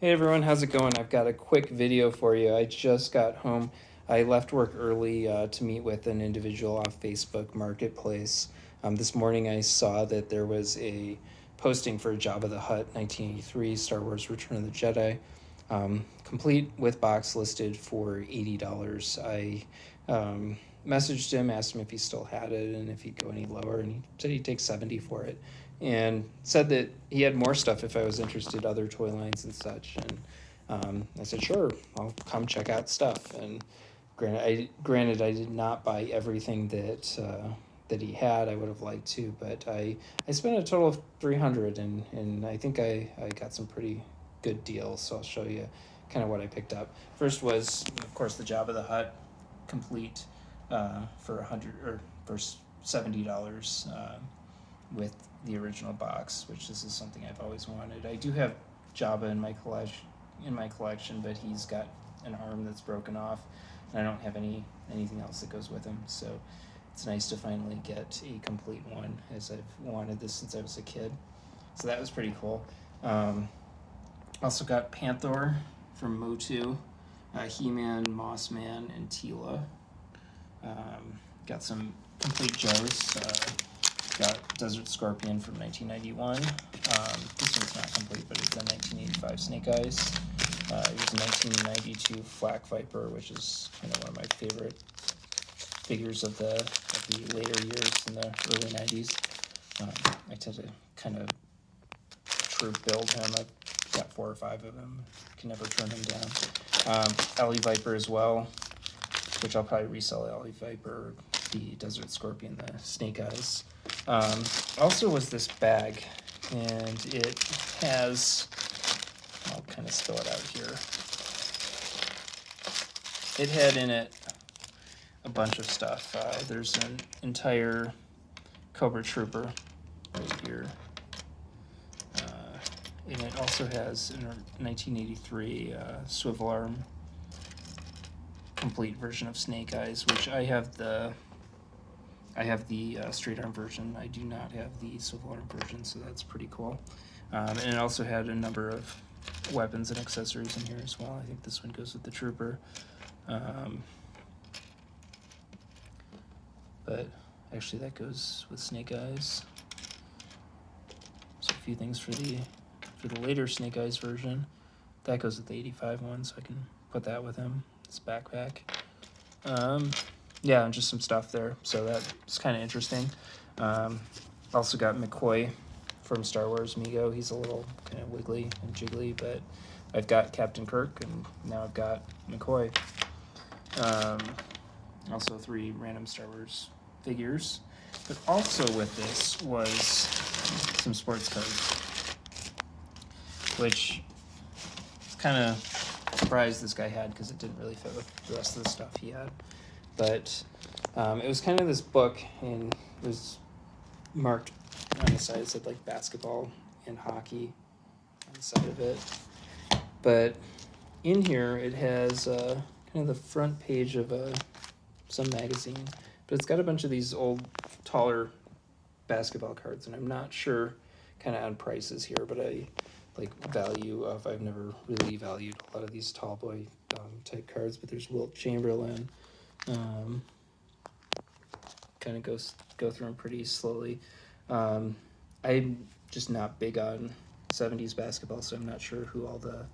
Hey everyone, how's it going? I've got a quick video for you. I just got home. I left work early to meet with an individual off Facebook Marketplace. This morning I saw that there was a posting for Jabba the Hutt 1983 Star Wars Return of the Jedi, complete with box, listed for $80. I messaged him, asked him if he still had it and if he'd go any lower, and he said he'd take 70 for it, and said that he had more stuff if I was interested, other toy lines and such. And I said, sure, I'll come check out stuff. And granted, I did not buy everything that he had. I would have liked to, but I spent a total of $300, and I think I got some pretty good deals. So I'll show you kind of what I picked up. First was, of course, the Jabba the Hutt complete for $70 with the original box, which this is something I've always wanted. I do have Jabba in my collection, but he's got an arm that's broken off, and I don't have anything else that goes with him. So it's nice to finally get a complete one, as I've wanted this since I was a kid. So that was pretty cool. Also got Panther from MOTU, He-Man, Mossman, and Teela. Got some complete Joes. Got Desert Scorpion from 1991. This one's not complete, but it's a 1985 Snake Eyes. Here's a 1992 Flak Viper, which is kind of one of my favorite figures of the later years in the early 90s. I tend to kind of troop build him. I've got 4 or 5 of them. Can never turn him down. Alley Viper as well, which I'll probably resell. Alley Viper, the Desert Scorpion, the Snake Eyes. Also was this bag, and it has, I'll kind of spill it out here. It had in it a bunch of stuff. There's an entire Cobra Trooper right here. And it also has a 1983 swivel arm complete version of Snake Eyes, which I have the straight arm version. I do not have the swivel arm version, so that's pretty cool. And it also had a number of weapons and accessories in here as well. I think this one goes with the Trooper. But actually that goes with Snake Eyes. So a few things for the later Snake Eyes version. That goes with the 85 one, so I can put that with him. His backpack. Yeah, and just some stuff there. So that's kind of interesting. Also got McCoy from Star Wars Mego. He's a little kind of wiggly and jiggly, but I've got Captain Kirk, and now I've got McCoy. Also 3 random Star Wars figures. But also with this was some sports cards, which is kind of surprised this guy had, because it didn't really fit with the rest of the stuff he had. But it was kind of this book, and it was marked on the side. It said like basketball and hockey on the side of it. But in here it has kind of the front page of some magazine, but it's got a bunch of these old, taller basketball cards, and I'm not sure kind of on prices here, but I like value of, I've never really valued a lot of these tall boy type cards, but there's Wilt Chamberlain. Kind of go through them pretty slowly. I'm just not big on 70s basketball, so I'm not sure who all the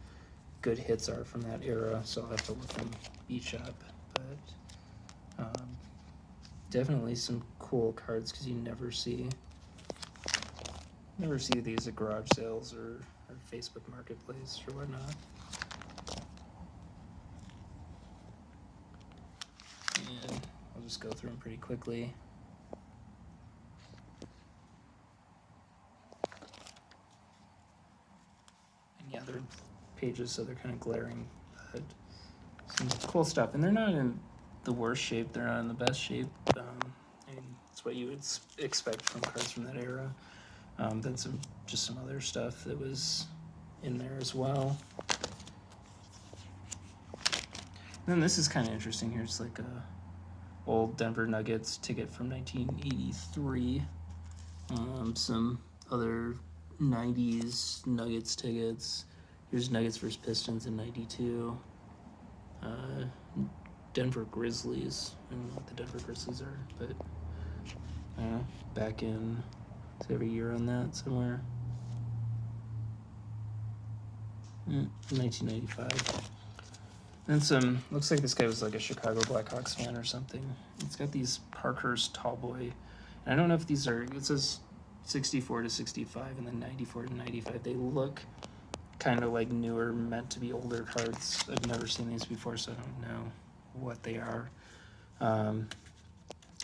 good hits are from that era, so I'll have to look them each up. But definitely some cool cards, because you never see these at garage sales or Facebook Marketplace or whatnot. And I'll just go through them pretty quickly. And yeah, they're pages, so they're kind of glaring, but some cool stuff. And they're not in the worst shape, they're not in the best shape. It's what you would expect from cards from that era. Then some other stuff that was in there as well. And then this is kind of interesting here. It's like a old Denver Nuggets ticket from 1983. Some other 90s Nuggets tickets. Here's Nuggets versus Pistons in 92. Denver Grizzlies. I don't know what the Denver Grizzlies are, but I don't know. Back in, is every year on that somewhere? 1995. And looks like this guy was like a Chicago Blackhawks fan or something. It's got these Parkhurst Tallboy. And I don't know if these are, it says 64 to 65 and then 94 to 95. They look kind of like newer, meant to be older cards. I've never seen these before, so I don't know what they are. I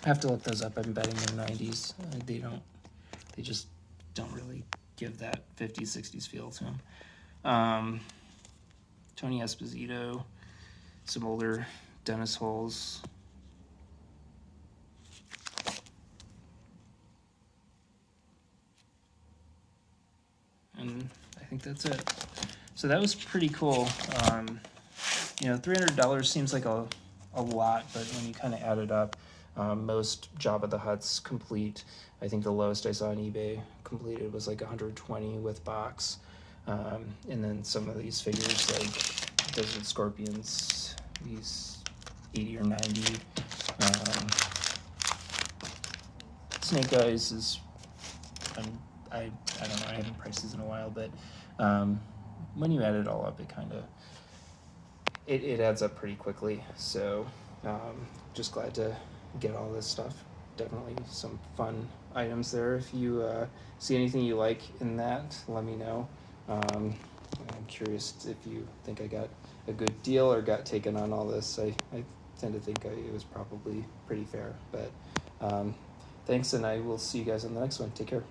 have to look those up. I'm betting they're 90s. They just don't really give that 50s, 60s feel to them. Tony Esposito, some older Dennis Holes. And I think that's it. So that was pretty cool. $300 seems like a lot, but when you kind of add it up, most Jabba the Hutts complete. I think the lowest I saw on eBay completed was like 120 with box. And then some of these figures like Desert Scorpions, these 80 or 90. Snake Eyes is, I don't know, I haven't priced these in a while, but when you add it all up, it kind of, it adds up pretty quickly. So just glad to get all this stuff. Definitely some fun items there. If you see anything you like in that, let me know. I'm curious if you think I got a good deal or got taken on all this. I tend to think it was probably pretty fair. But thanks, and I will see you guys on the next one. Take care.